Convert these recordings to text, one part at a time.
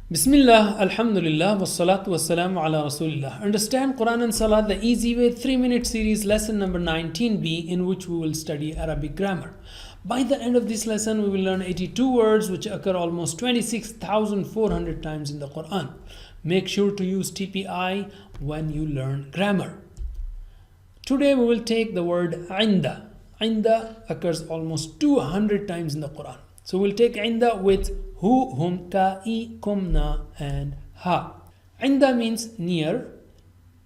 Bismillah, Alhamdulillah, wassalatu wassalamu ala Rasulillah. Understand Quran and Salat the easy way 3-minute series lesson number 19b, in which we will study Arabic grammar. By the end of this lesson, we will learn 82 words which occur almost 26,400 times in the Quran. Make sure to use TPI when you learn grammar. Today we will take the word inda. Inda occurs almost 200 times in the Quran. So we'll take inda with hu, hum, ka, I, kum, na, and ha. Inda means near,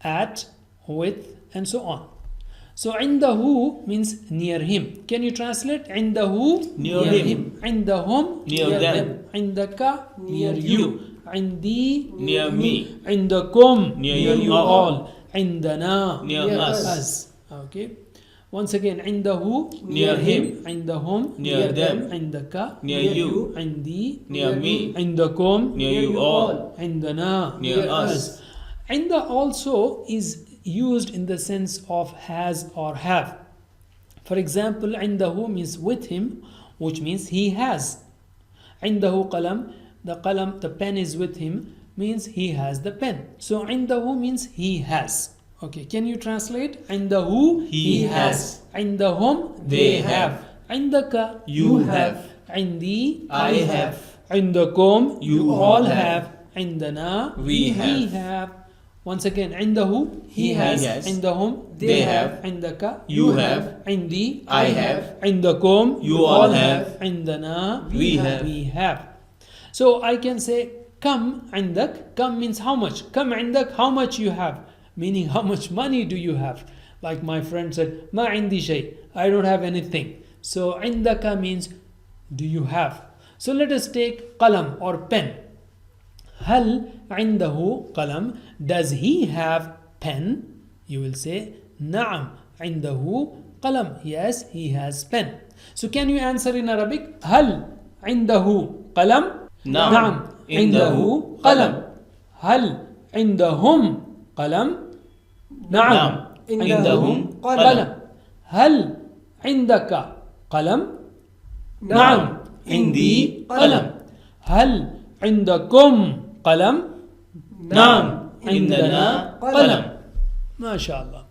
at, with, and so on. So indahu means near him. Can you translate? Indahu, near him. Indahum, near them. Indaka, near you. Indi, near me. Indakum, near you all. Indana, near us. Okay. Once again, indahu, near him. Indahum, near them. Indaka, near you. Indi, near me. Indakum, near you all. Indana, near us. Inda also is used in the sense of has or have. For example, indahu means with him, which means he has. Indahu qalam, the pen is with him, means he has the pen. So indahu means he has. Okay, can you translate? Indahu, he has. Indahum, they have. Indaka, you have. Indi, I have. Indakum, you all all have. Indana, we have. Once again, indahu, he has. Indahum, they have. Indaka, you have. Indi, I have. Indakum, you all have. Indana, we have. we have. So I can say, come indak. Come means how much. Come indak, how much you have. Meaning how much money do you have. Like my friend said, ma indi shay. I don't have anything. So indaka means do you have. So let us take qalam or pen. Hal indahu qalam. Does he have pen? You will say na'am indahu qalam. Yes, he has pen. So can you answer in Arabic? Hal indahu qalam? Na'am indahu qalam. Hal indahum qalam? نعم عندهم قلم. هل عندك قلم؟ نعم عندي قلم. هل عندكم قلم؟ نعم عندنا قلم. ما شاء الله.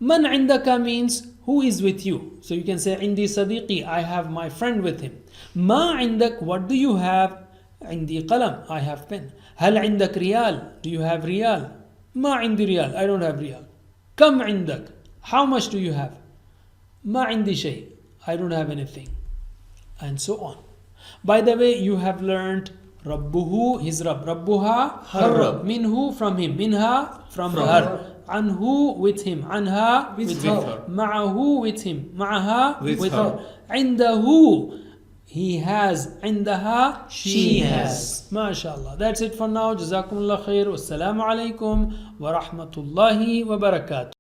من عندك means who is with you. So you can say عندي صديقي, I have my friend with him. ما عندك, what do you have? عندي قلم, I have pen. هل عندك ريال? Do you have ريال? ما عندي ريال, I don't have ريال. كم عندك? How much do you have? ما عندي شيء, I don't have anything. And so on. By the way, you have learned ربه, his Rabb. ربها, her Rabb. منه, from him. منها, from her. عنه, with him. عنها, with her. معه, with him. معها, with her. her. عنده, he has. عندها, she has. MashaAllah. That's it for now. Jazakumullah khair. Wassalamu alaikum wa rahmatullahi wa barakatuh.